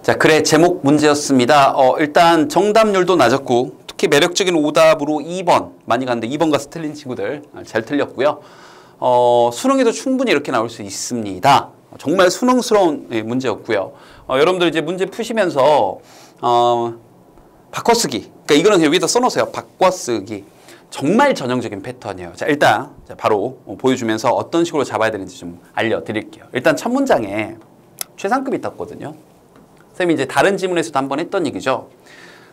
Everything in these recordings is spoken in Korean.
자, 글의 제목 문제였습니다. 일단 정답률도 낮았고 특히 매력적인 오답으로 2번 많이 갔는데 2번 가서 틀린 친구들 잘 틀렸고요. 수능에도 충분히 이렇게 나올 수 있습니다. 정말 수능스러운 문제였고요. 여러분들 이제 문제 푸시면서 바꿔쓰기. 그러니까 이거는 그냥 위에다 써놓으세요. 바꿔쓰기. 정말 전형적인 패턴이에요. 자, 일단 바로 보여주면서 어떤 식으로 잡아야 되는지 좀 알려드릴게요. 일단 첫 문장에 최상급이 떴거든요. 선생님이 이제 다른 지문에서도 한번 했던 얘기죠.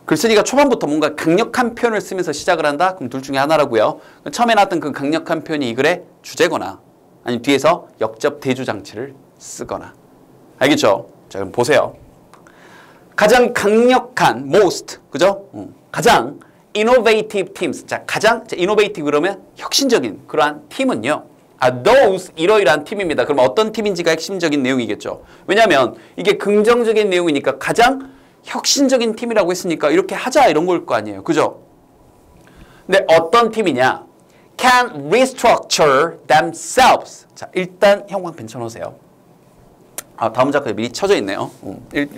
글쓰기가 초반부터 뭔가 강력한 표현을 쓰면서 시작을 한다? 그럼 둘 중에 하나라고요. 처음에 나왔던 그 강력한 표현이 이 글의 주제거나 아니면 뒤에서 역접 대주 장치를 쓰거나. 알겠죠? 자, 그럼 보세요. 가장 강력한 most, 그죠? 가장 innovative teams. 자, 가장 innovative 그러면 혁신적인 그러한 팀은요. those 이러이러한 팀입니다. 그럼 어떤 팀인지가 핵심적인 내용이겠죠. 왜냐하면 이게 긍정적인 내용이니까 가장 혁신적인 팀이라고 했으니까 이렇게 하자 이런 걸 거 아니에요. 그죠? 근데 어떤 팀이냐? can restructure themselves. 자, 일단 형광펜 쳐놓으세요. 다음 작가에 미리 쳐져 있네요.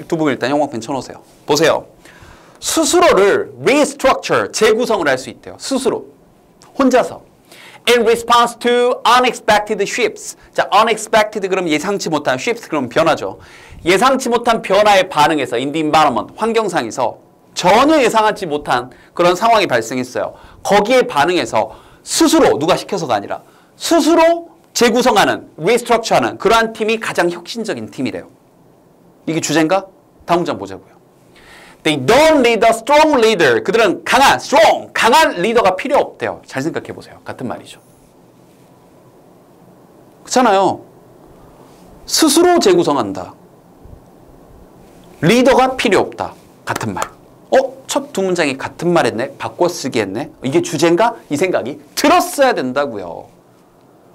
두 부분 일단 형광펜 쳐놓으세요. 보세요. 스스로를 restructure, 재구성을 할 수 있대요. 스스로. 혼자서. In response to unexpected shifts. 자, unexpected 그러면 예상치 못한, shifts 그러면 변화죠. 예상치 못한 변화에 반응해서 in the environment, 환경상에서 전혀 예상하지 못한 그런 상황이 발생했어요. 거기에 반응해서 스스로, 누가 시켜서가 아니라 스스로 재구성하는, restructure하는 그러한 팀이 가장 혁신적인 팀이래요. 이게 주제인가? 다음 문장 보자고요. They don't need a strong leader. 그들은 강한, strong, 강한 리더가 필요 없대요. 잘 생각해 보세요. 같은 말이죠. 그렇잖아요. 스스로 재구성한다. 리더가 필요 없다. 같은 말. 첫 두 문장이 같은 말 했네? 바꿔쓰기 했네? 이게 주제인가? 이 생각이 들었어야 된다고요.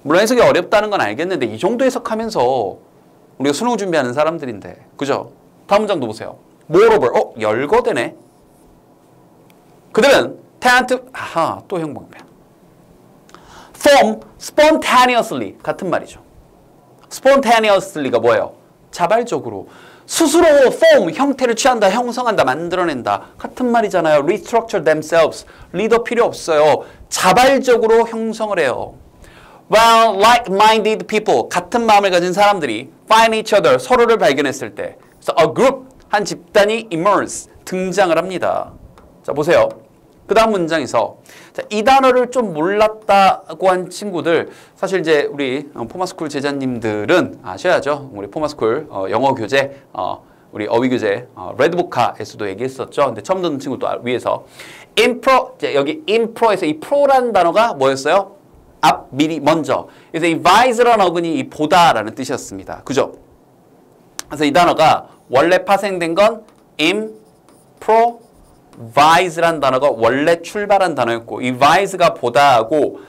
물론 해석이 어렵다는 건 알겠는데 이 정도 해석하면서 우리가 수능 준비하는 사람들인데. 그죠? 다음 문장도 보세요. Moreover, 열거되네. 그들은 tend to, 또 형광펜. Form spontaneously. 같은 말이죠. spontaneously가 뭐예요? 자발적으로. 스스로 form, 형태를 취한다, 형성한다, 만들어낸다. 같은 말이잖아요. restructure themselves. 리더 필요 없어요. 자발적으로 형성을 해요. While like-minded people, 같은 마음을 가진 사람들이 find each other, 서로를 발견했을 때. 그래서 a group, 한 집단이 emerge, 등장을 합니다. 자, 보세요. 그 다음 문장에서 자, 이 단어를 좀 몰랐다고 한 친구들 사실 이제 우리 포마스쿨 제자님들은 아셔야죠. 우리 포마스쿨 영어 교재, 우리 어휘 교재 레드보카에서도 얘기했었죠. 근데 처음 듣는 친구도 위에서 인프로, 여기 인프로에서 이 프로라는 단어가 뭐였어요? 앞, 미리, 먼저. 그래서 이 vise라는 어근이 이 보다라는 뜻이었습니다. 그죠? 그래서 이 단어가 원래 파생된 건 improvise라는 단어가 원래 출발한 단어였고 이 vise가 보다하고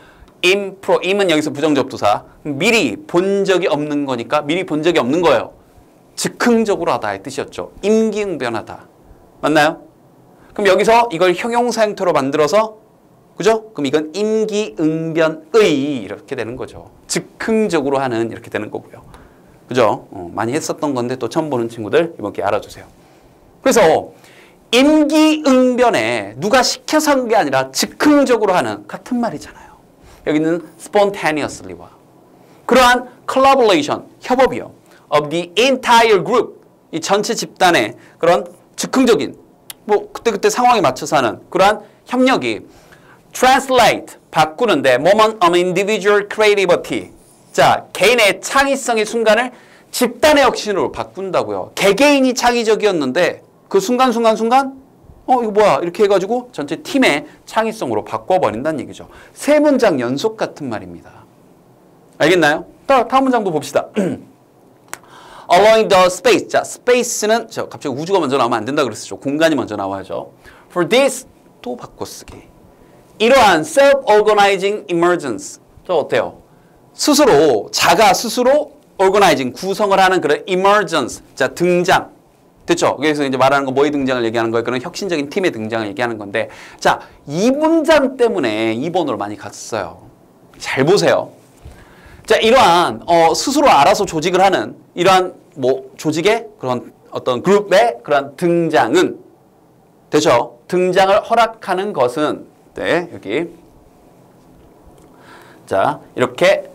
im은 여기서 부정접두사 미리 본 적이 없는 거니까 미리 본 적이 없는 거예요. 즉흥적으로 하다의 뜻이었죠. 임기응변하다. 맞나요? 그럼 여기서 이걸 형용사 형태로 만들어서 그죠? 그럼 이건 임기응변의 이렇게 되는 거죠. 즉흥적으로 하는 이렇게 되는 거고요. 그죠? 많이 했었던 건데 또 처음 보는 친구들 이번 기회에 알아주세요. 그래서 임기응변에 누가 시켜서 한 게 아니라 즉흥적으로 하는 같은 말이잖아요. 여기는 spontaneously와 그러한 collaboration, 협업이요. of the entire group, 이 전체 집단의 그런 즉흥적인 뭐 그때그때 상황에 맞춰서 하는 그러한 협력이 translate, 바꾸는데 moment of individual creativity 자, 개인의 창의성의 순간을 집단의 혁신으로 바꾼다고요. 개개인이 창의적이었는데 그 순간순간 이거 뭐야 이렇게 해가지고 전체 팀의 창의성으로 바꿔버린다는 얘기죠. 세 문장 연속 같은 말입니다. 알겠나요? 다음 문장도 봅시다. Allowing the space. 자, space는 갑자기 우주가 먼저 나오면 안 된다 그랬었죠. 공간이 먼저 나와야죠. For this 또 바꿔쓰기. 이러한 self-organizing emergence. 어때요? 스스로 organizing, 구성을 하는 그런 emergence, 자, 등장. 됐죠? 그래서 이제 말하는 거 뭐의 등장을 얘기하는 거예요? 그런 혁신적인 팀의 등장을 얘기하는 건데 자, 이 문장 때문에 2번으로 많이 갔어요. 잘 보세요. 자, 이러한 스스로 알아서 조직을 하는 이러한 뭐 조직의 그런 어떤 그룹의 그런 등장은 되죠. 등장을 허락하는 것은 네, 여기 자 이렇게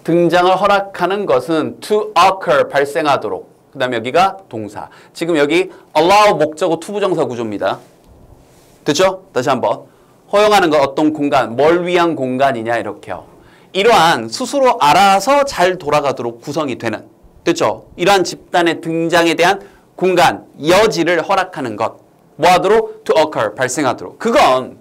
등장을 허락하는 것은 to occur 발생하도록 그 다음에 여기가 동사 지금 여기 allow 목적어 투부정사 구조입니다. 됐죠? 다시 한번 허용하는 것 어떤 공간 뭘 위한 공간이냐 이렇게요. 이러한 스스로 알아서 잘 돌아가도록 구성이 되는 됐죠? 이러한 집단의 등장에 대한 공간 여지를 허락하는 것 뭐하도록? to occur 발생하도록 그건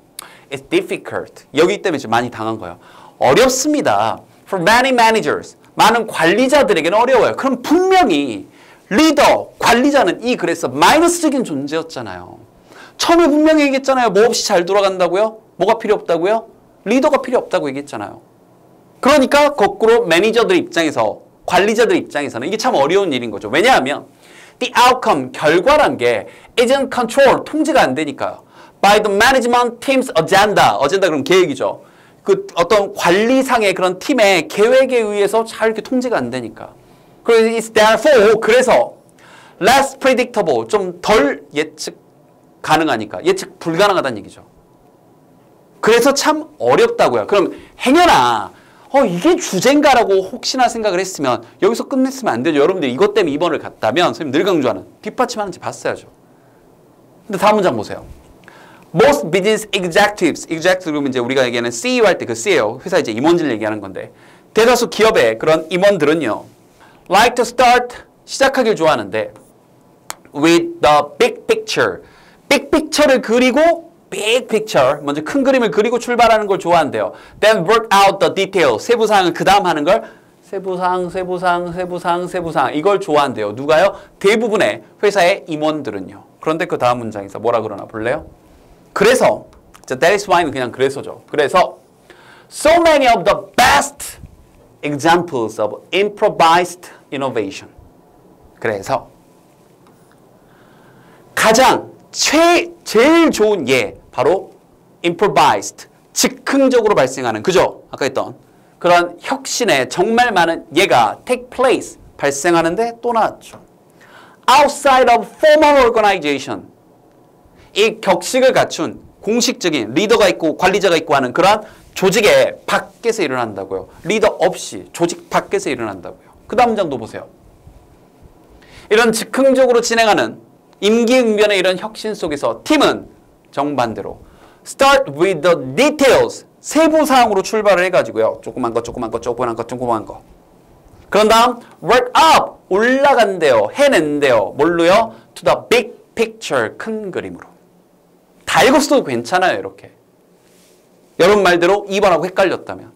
it's difficult 여기 때문에 좀 많이 당한 거예요. 어렵습니다. For many managers 많은 관리자들에게는 어려워요. 그럼 분명히 리더 관리자는 이 글에서 마이너스적인 존재였잖아요. 처음에 분명히 얘기했잖아요. 뭐 없이 잘 돌아간다고요? 뭐가 필요 없다고요? 리더가 필요 없다고 얘기했잖아요. 그러니까 거꾸로 매니저들 입장에서 관리자들 입장에서는 이게 참 어려운 일인 거죠. 왜냐하면 the outcome 결과란 게 isn't control 통제가 안 되니까요. by the management team's agenda 어젠다 그럼 계획이죠. 그 어떤 관리상의 그런 팀의 계획에 의해서 잘 이렇게 통제가 안 되니까. 그래서 it's therefore 그래서 less predictable 좀 덜 예측 가능하니까 예측 불가능하다는 얘기죠. 그래서 참 어렵다고요. 그럼 행여나 이게 주제인가라고 혹시나 생각을 했으면 여기서 끝냈으면 안 되죠. 여러분들 이것 때문에 2번을 갔다면 선생님 늘 강조하는 뒷받침하는지 봤어야죠. 근데 다음 문장 보세요. Most business executives, 그러면 이제 우리가 얘기하는 CEO 할 때 그 CEO, 회사 이제 임원들 얘기하는 건데 대다수 기업의 그런 임원들은요, like to start, 시작하길 좋아하는데 with the big picture, big picture를 그리고 big picture, 먼저 큰 그림을 그리고 출발하는 걸 좋아한대요. Then work out the details, 세부사항을 그 다음 하는 걸 세부사항 이걸 좋아한대요. 누가요? 대부분의 회사의 임원들은요. 그런데 그 다음 문장에서 뭐라 그러나 볼래요? 그래서 that is why는 그냥 그래서죠. 그래서 so many of the best examples of improvised innovation. 그래서 가장 제일 좋은 예 바로 improvised 즉흥적으로 발생하는 그죠? 아까 했던 그런 혁신에 정말 많은 예가 take place 발생하는데 또 나왔죠. outside of formal organization 이 격식을 갖춘 공식적인 리더가 있고 관리자가 있고 하는 그런 조직의 밖에서 일어난다고요. 리더 없이 조직 밖에서 일어난다고요. 그 다음 문장도 보세요. 이런 즉흥적으로 진행하는 임기응변의 이런 혁신 속에서 팀은 정반대로 start with the details 세부사항으로 출발을 해가지고요. 조그만 거. 그런 다음 work up 올라간대요. 해낸대요. 뭘로요? to the big picture 큰 그림으로. 다 읽었어도 괜찮아요. 이렇게. 여러분 말대로 2번하고 헷갈렸다면.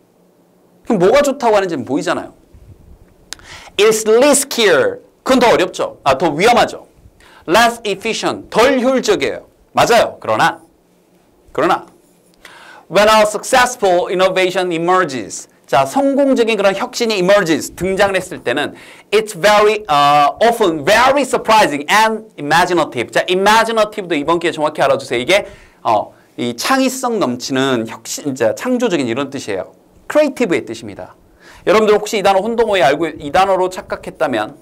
그럼 뭐가 좋다고 하는지는 보이잖아요. It's riskier. 그건 더 어렵죠. 더 위험하죠. Less efficient. 덜 효율적이에요. 맞아요. 그러나 when a successful innovation emerges 자, 성공적인 그런 혁신이 emerges, 등장을 했을 때는 it's very, often very surprising and imaginative. 자, imaginative도 이번 기회에 정확히 알아주세요. 이게 이 창의성 넘치는 혁신, 자, 창조적인 이런 뜻이에요. creative의 뜻입니다. 여러분들 혹시 이 단어 혼동어에 알고 이 단어로 착각했다면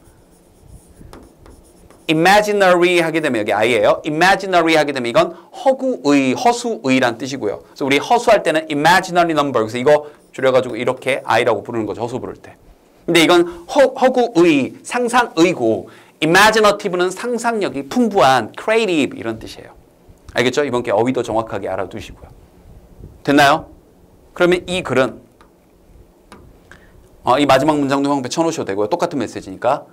imaginary 하게 되면 여기 I예요. imaginary 하게 되면 이건 허구의, 허수의란 뜻이고요. 그래서 우리 허수할 때는 imaginary number. 그래서 이거 줄여가지고 이렇게 I라고 부르는 거죠. 허수 부를 때. 근데 이건 허구의, 상상의고 imaginative는 상상력이 풍부한 creative 이런 뜻이에요. 알겠죠? 이번 기회에 어휘도 정확하게 알아두시고요. 됐나요? 그러면 이 글은 이 마지막 문장도 형배 쳐놓으셔도 되고요. 똑같은 메시지니까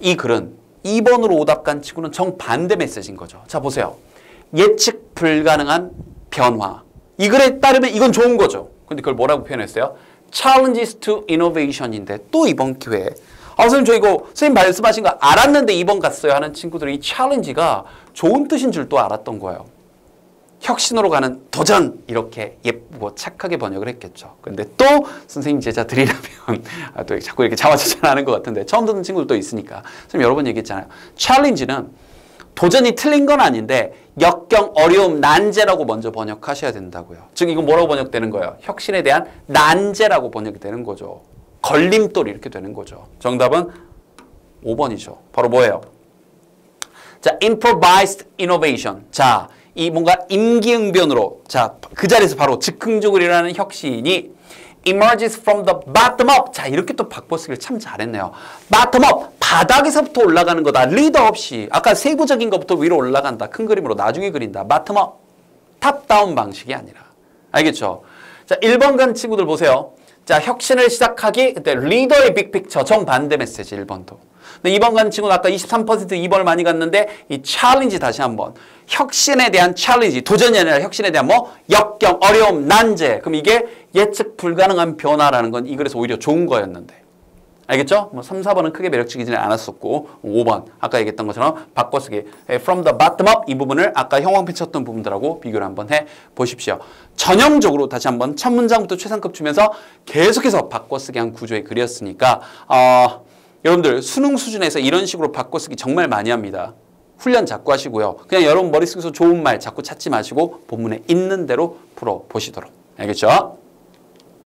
이 글은 2번으로 오답간 치고는 정반대 메시지인 거죠. 자, 보세요. 예측 불가능한 변화. 이 글에 따르면 이건 좋은 거죠. 근데 그걸 뭐라고 표현했어요? Challenges to innovation인데 또 이번 기회에 선생님 저 이거 선생님 말씀하신 거 알았는데 2번 갔어요 하는 친구들이 이 challenge가 좋은 뜻인 줄 또 알았던 거예요. 혁신으로 가는 도전 이렇게 예쁘고 착하게 번역을 했겠죠. 그런데 또 선생님 제자들이라면 또 자꾸 이렇게 자화자찬하는 것 같은데 처음 듣는 친구들도 있으니까 선생님 여러 번 얘기했잖아요. 챌린지는 도전이 틀린 건 아닌데 역경, 어려움, 난제라고 먼저 번역하셔야 된다고요. 즉 이건 뭐라고 번역되는 거예요? 혁신에 대한 난제라고 번역이 되는 거죠. 걸림돌 이렇게 되는 거죠. 정답은 5번이죠. 바로 뭐예요? 자, improvised innovation. 자, 이 뭔가 임기응변으로 자, 그 자리에서 바로 즉흥적으로 일어나는 혁신이 emerges from the bottom up. 자, 이렇게 또 바꿔쓰기를 참 잘했네요. bottom up. 바닥에서부터 올라가는 거다. 리더 없이. 아까 세부적인 것부터 위로 올라간다. 큰 그림으로 나중에 그린다. bottom up. 탑 다운 방식이 아니라. 알겠죠? 자, 1번 간 친구들 보세요. 자, 혁신을 시작하기. 그때 리더의 빅픽처. 정반대 메시지 1번도. 근데 2번 간 친구는 아까 23% 2번을 많이 갔는데 이 챌린지 다시 한번. 혁신에 대한 챌린지. 도전이 아니라 혁신에 대한 뭐 역경, 어려움, 난제. 그럼 이게 예측 불가능한 변화라는 건 이 글에서 오히려 좋은 거였는데. 알겠죠? 뭐 3, 4번은 크게 매력적이지는 않았었고 5번 아까 얘기했던 것처럼 바꿔쓰기 from the bottom up 이 부분을 아까 형광펜 쳤던 부분들하고 비교를 한번 해보십시오. 전형적으로 다시 한번 첫 문장부터 최상급 주면서 계속해서 바꿔쓰기 한 구조의 글이었으니까 여러분들 수능 수준에서 이런 식으로 바꿔쓰기 정말 많이 합니다. 훈련 자꾸 하시고요. 그냥 여러분 머릿속에서 좋은 말 자꾸 찾지 마시고 본문에 있는 대로 풀어보시도록. 알겠죠?